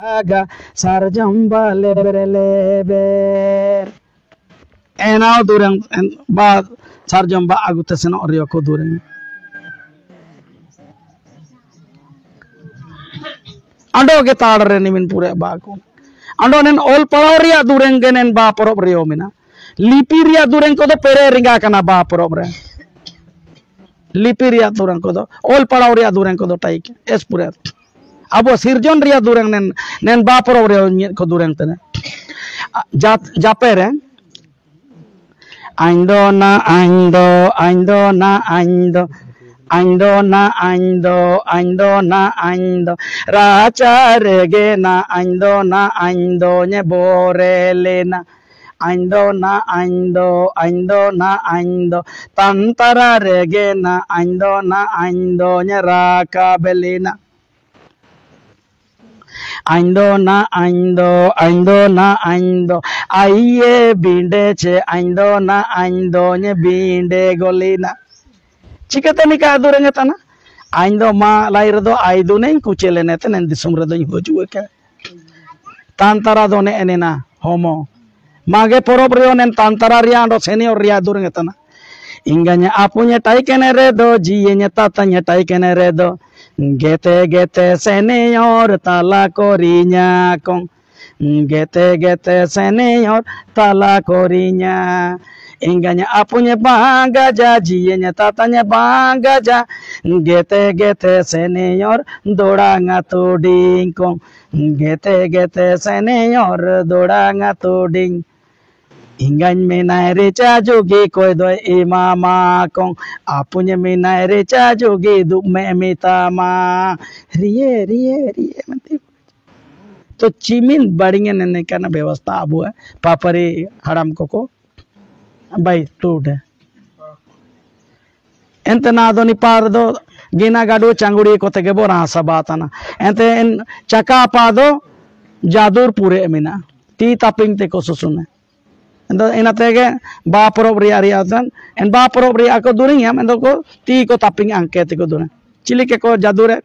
aga sarjamba leber leber enao durang ba sarjamba agute seno rio ko durang ando ge tadre nimin pure ba ko ando nen ol palaria durang genen ba porob rio mina lipiria durang ko do pere ringa kana ba porob re lipiria durang ko do ol palaria durang ko do taik es pure abo sirjon ria durang nen ba porob rio ko durang tene japere aindo na aindo aindo na aindo aindo na aindo aindo na aindo racha rege na aindo nye borele na aindo na aindo tantara rege na aindo nye raka belina aindo na aindo aiye binde che aindo nye binde golina chikata nika aduranga tana aindo ma lair do aidu nei kuchele nete nen disum redo hojue ke tantara do ne enena homo mage porob rio nen tantara ria ando senior ria duranga tana inganya apunya taikene redo jienya tatanya taikene redo gete gete senior tala korinya kong gete senior tala korinya inganya apunya banggaja jienya tatanya banggaja gete senior doranga tuding kong gete senior doranga tuding ingany menai recha jogi koi doi imama kong apunya menai recha jogi duk me mitama rie mati तो चिमिन बड़िंगे ने करना व्यवस्था अब है पापरे हराम को भाई टूट है एंते ना दो निपार दो गिना गाडो चांगुड़ी को तेगे बो रासा बात ना एंते इन चका पा दो जादूर पूरे मिना ती तापिंग ते को सुसुने एंतो इना तेगे बापरो रिया तन एन बापरो रिया को दुरिंग हम एंतो को ती को तापिंग अंके ते को दुरे चिली के को जादूरे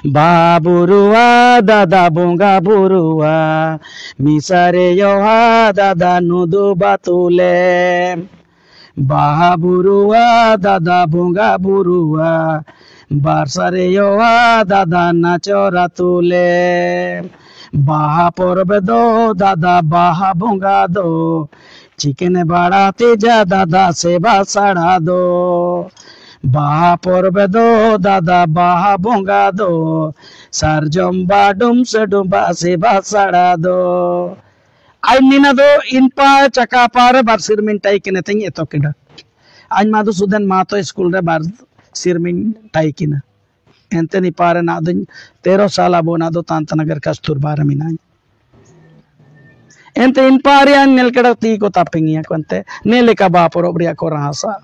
Baburua dada bunga burua misare yoha dada nudu batule Baburua dada bunga burua barsare yoha dada nachora tule Baha porbedo dada baha bunga do chicken bada teja dada seba sada do Baha porbedo dada baha bunga do sarjomba dum sedumba seba sada do ai nina do inpa chakapar bar sirmin tai kine teng eto kida aj madu sudan mato school re bar sirmin tai kina ente ni pare na do 13 sala bona do tantanagar kasturba ramina ente inpa ri an nel kada ti ko tapingia konte nele ka ba porobria ko rasa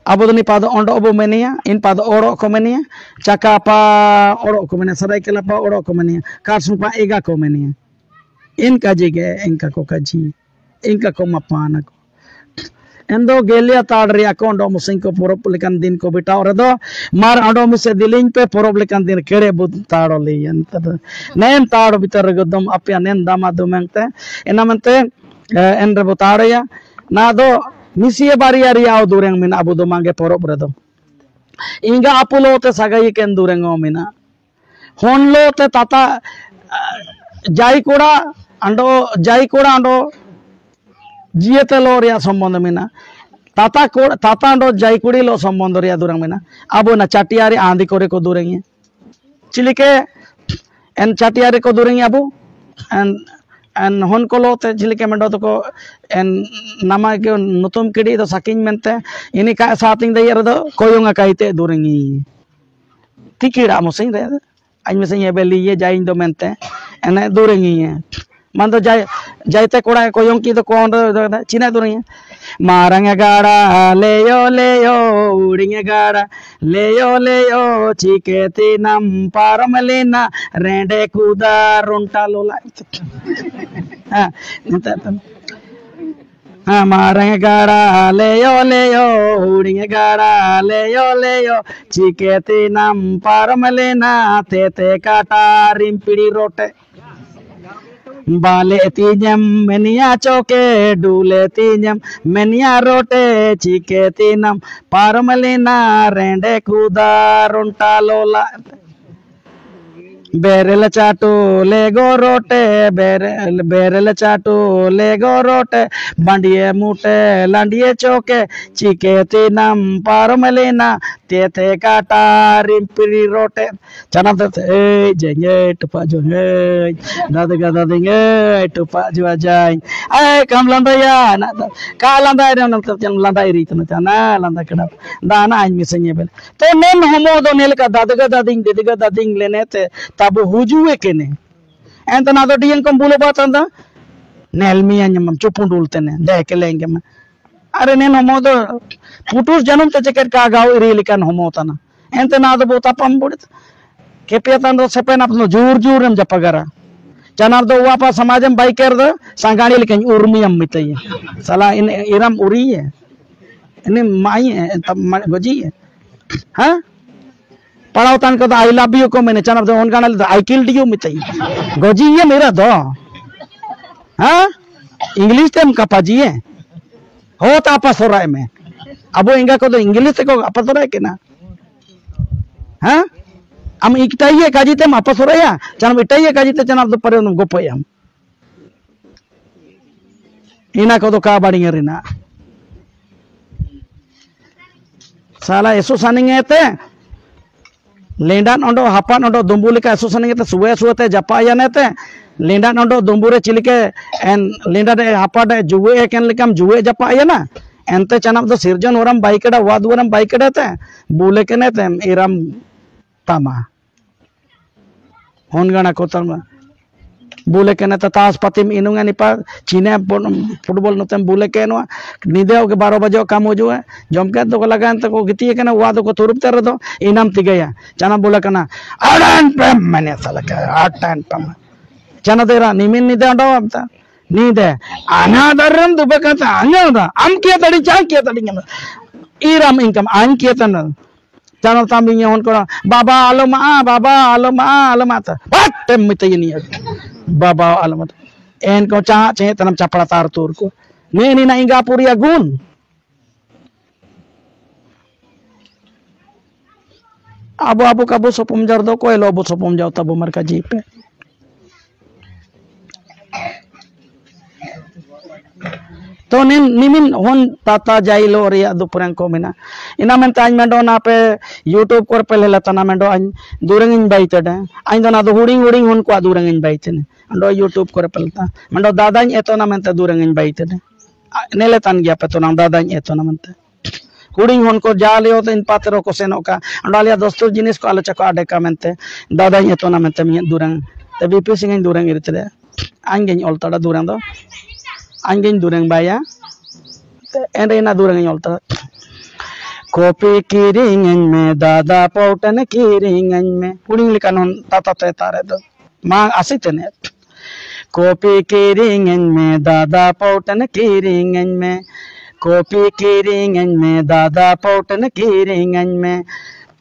Abu ni pada ondo obo menia in pada oro ko menia cakapa oro ko menia sarai kelapa oro ko menia karsupa ega ko menia in kajige inka ko kaji inka ko mapana ko endo gelia tadri akondo musing ko poro lekan din ko bita oredo mar ando muse diling pe poro lekan din kere bud taro liyan tad nen taro bitar godom apya nen dama dumengte enamente en rebotare ya na do Misia bari-ari au dureng mina abu do mangge porok berado. Inga apulo te sagai ken dureng mina. Honlo te tata jai koda ando jiete lo ria sambandh mina. Tata ando jai kudi lo sambandh ria dureng mina. Abu na chatiari andi kore ko dureng Chilike en chatiari ko dureng abu and hon kolo te jilike mendo to ko en nama ke nutum kidi to saking mente ini ka sating dai erdo koyonga kaite durengi tikira mo sing re añ me sing beli ye jain do mente ene durengi mando jaite koda koyong ki to ko china durengi maranga gara leyo udinge gara leyo chiketi nam paramalena rende kuda runta lola Amarang gara leyo huding gara leyo chiketi nam paramalena tete kata rimpidi rote bale tinyam menia choke dule tinyam menia rote chiketi nam paramalena rende kuda ronta lola Berel chatu lego rote berel chatu lego rote bandiye mute landiye choke chiketi nam paramalena tete kata rimpiri rote chanam tate jenge tupa jonge dadaga tupa juajai kam landaya ka landai nam jan landai ritna chana landa kada dana ain misanye bel to nem homo do nel ka dadaga dading lenete tabu hujue kene enta na do diyan kom bulo batanda nelmi anyam chupundul tene dekelenge ma are nen homo do putus janum te cheker ka gaw irilikan homo tana enta na do bota pam budit kepiatan do sepen apno jur em japagara janar do wapa samajam biker do sangani likan urmiyam mitai sala in iram uriye ini mai goji ha पढ़ाओ को I love you को मैंने चना तो उनका I killed you मिताई goji ये मेरा दो हाँ इंग्लिश तेम कपाजी है हो तो आपस हो रहा है मैं अब वो इंगा को तो इंग्लिश को आपस हो रहा है कि ना हाँ हम इकटाइए काजी तेम आपस हो रहा है चना इटाइए काजी ते चना तो परे उन गोपय हम इना को तो का बाड़ी रिना साला ऐसो सानिंग ते Lendan ondo hapan ondo dumbule ka susane ngete suwe japa nete lendan ondo dumbure chilike en lendan hapa de juwe ken likam juwe japa na ente chanam do sirjan oram baikeda wad oram baikeda te bule kenete iram tama hongana kotam bule kenete tas patim inunga nipa chine football notem bule kenwa nideo ke 12 bajo kam ho juwe jomke to ko lagan to ko giti kena wad ko turup ter do inam tigaya chana bule kana adan pam mane salaka atan pam chana dera nimin nide ando amta nide anadaram dubakata anyada am kiya tadi cha kiya tadi ngam iram income an kiya tan chana tambinya hon ko baba aloma ta what mitayini baba alamat en ko cha che tanam chapra tar tur ko ni na inga puri agun abu kabu sopum jar do ko elo bu sopum jaw tabu marka jipe तो निमिन होन ताता Xylo रिया दुपुरंग को मिना इना में ताज में ना पे YouTube पर पहले लतना में दो दूरंग इन बाइते डे आइन दो ना दो हुडिंग हुन को दूरंग इन बाइते ने अंडो यूट्यूब पर पलता मंडो दादा एतो ना में दूरंग इन बाइते ने नेले तन गया पे तो ना दादा एतो ना में हुडिंग होन को जा लियो तो इन पात्रो को सेनो का अंडालिया दोस्तों जिनिस को आलोचना को आडे का में दादा एतो ना में मी दूरंग ते बीपी सिंह दूरंग इरते आंगे ओलताड़ा दूरंग दो Angin durang baya, enrena durang yolta. Kopi kiringan me dada pautan kiringan me. Puring likanon tata tare do. Mang asitene. Kopi kiringan me dada pautan kiringan me. Kopi kiringan me dada pautan kiringan me.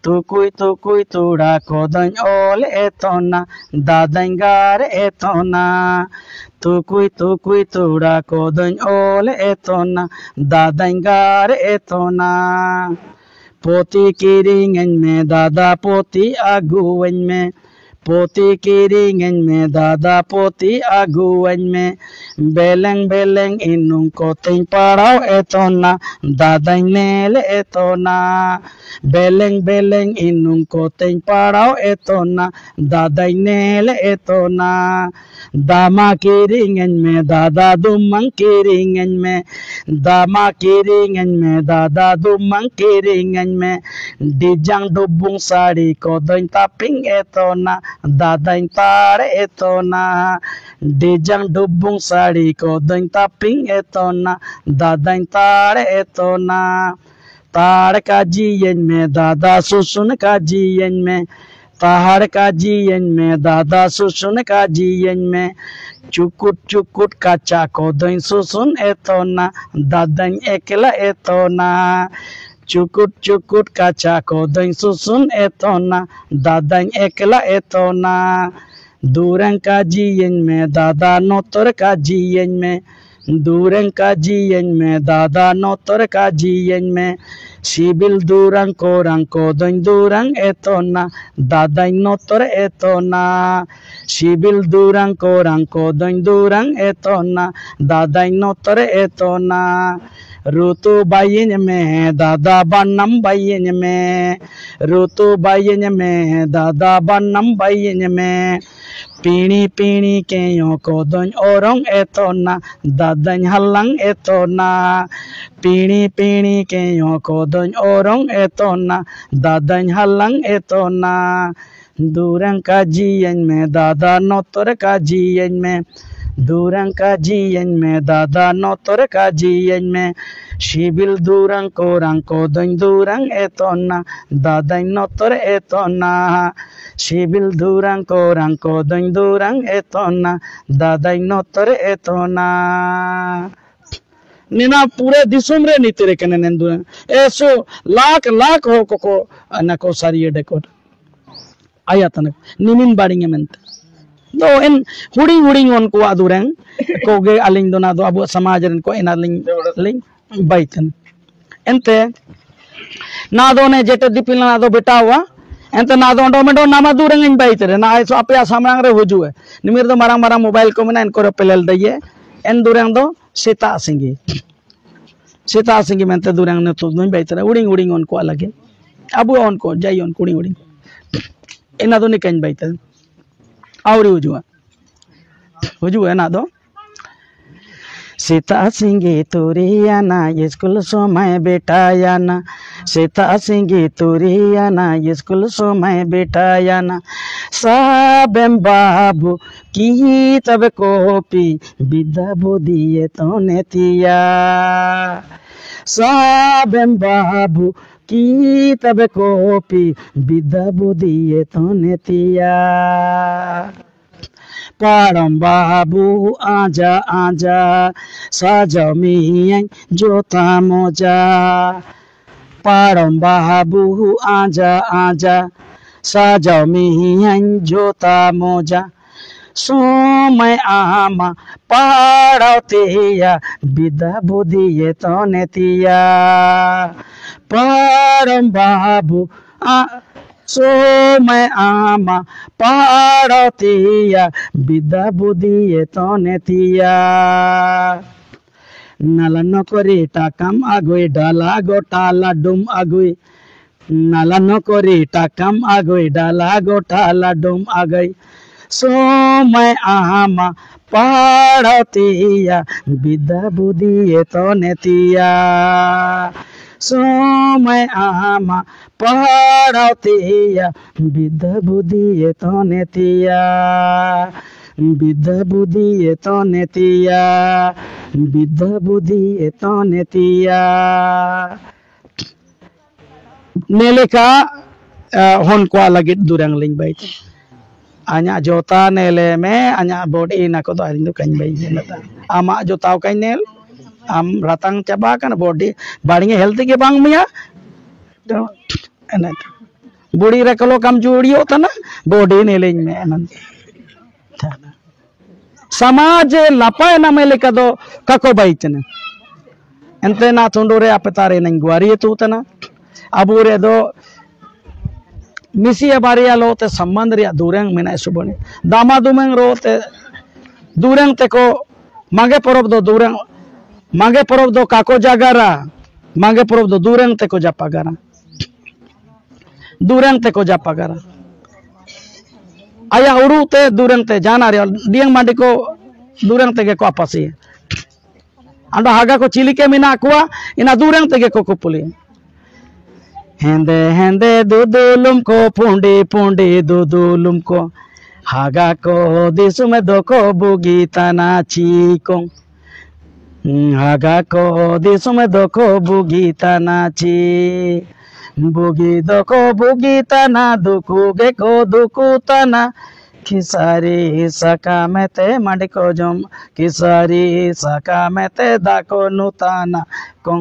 Tukui tuda kodan ole etona dadangar etona. Tukui tuda kodan ole etona dadangar etona. Poti kiringan me dada poti aguan me. Poti kiringan me dada poti aguan me. Beleng inung koting parau etona dadang nele etona. Beleng inung koting parau etona dadang nele etona. Dama kiringan me dada dumang kiringan me. Dama kiringan me dada dumang kiringan me. Dijang dubung sari kodoin taping etona dadang tare etona. Dijang dubung sari kodoin taping etona dadang tare etona. Tar kajian me dada susun kajian me. tahar kajian me dada susun kajian me cukut cukut kaca kodoin susun etona dadan ekla etona cukut cukut kaca kodoin susun etona dadan ekla etona durang kajian me dada notor kajian me durang kajian me dada notor kajian me sibil durang korang kodoin durang etona dadai notor etona sibil durang korang kodoin durang etona dadai notor etona rutu bayin me dada banam bayin me rutu bayin me dada banam bayin me pini pini ke yo kodoin orang etona dadai halang etona pini pini ke yo kodoin orang etona dadai halang etona durang kajian me dada notor kajian me durang kajian me dada notor kajian me sibil durang korang kodoin durang etona dadai notor etona sibil durang korang kodoin durang etona dadai notor etona nina पूरे दिसुम रे नीति रे कने नंदु ऐसो लाख लाख हो को ना को सारी डेको आया तने निमिन बाड़िंगे मेंते दो इन हुड़ी हुड़ी उनको आदुरंग को गे अलिंग दो ना दो अब समाज रन को इना लिंग बाइतन एंते ना दो ने जेटे दिपिल ना दो बेटा हुआ एंते ना दो डोमेडो नामा दुरंग इन बाइतरे ना ऐसो आपया सामरांग रे हुजुए निमिर दो मारा मारा मोबाइल को में इनको रे पेलेल दइए एन दुरंग दो सीता सिंगी मेंते दुरंग ने तो नहीं बाइतरे उड़िंग उड़िंग उनको अलगे अब उनको जाई उनको उड़िंग उड़िंग इना दो निकन बाइतरे आवरी हुजुए ना दो सीता सिंगी तुरियाना स्कूल समय बेटायाना सीता सिंगी तुरियाना स्कूल समय बेटायाना साबेम बाबू की तब कोपी विद्या बोधिए तो नेतिया साबेम बाबू की तब कोपी विद्या बोधिए तो नेतिया पारम बाबू आजा आजा साजो मियां जोता मोजा पारम बाबू आजा आजा साजो मियां जोता मोजा सोमय आमा पाड़तिया विद्या बुद्धिए तो नेतिया परम बाबू सोमय आमा पाड़तिया विद्या बुद्धिए तो नेतिया नाला नकरी टाकाम आगुई डाला गोटाला डुम आगुई नाला नकरी टाकाम आगुई डाला गोटाला डुम आगई सोमय आमा पाड़तिया विद्या बुद्धिए तो नेतिया सोमय आमा पाड़तिया विद्या बुद्धिए तो नेतिया विद्या बुद्धिए तो नेतिया विद्या बुद्धिए तो नेतिया नेलेका हन को लगे दुरंग लिंग बाइते आना जोता नेले में आना बॉडी ना को तो आलिंग कहीं बाई आमा जोताव कहीं नेल आम रातंग चाबा kan body baringe healthy ke bang miya to enak budi re kalau kam judio tana body neling me enan samaj lapai na mele kado kako baitena ente na tondore apetare nang guari tu tana abure do misi abaria lo te samband ria durang mena subone dama dumeng ro te durang te ko mage porob do durang मांगे परब दो काको जागारा मांगे परब दो दूरंग ते को जापागारा दूरंग ते को जापागारा आया उड़ू ते दूरंग ते जाना रे दियंग मांडी को दूरंग ते के को आपसी अंडा हागा को चिली के मिना कुआ इना दूरंग ते के को कुपुली हेंदे हेंदे दुदुलुम को पुंडी पुंडी दुदुलुम को हागा को दिसुमे दो को बुगी तना चीको हागा को दिसुमे दो को बुगी तना ची बुगी दको बुगी तना दुकु गेको दुकु तना किसारी सकामेते मांडिको जम किसारी सकामेते दाको नुताना कों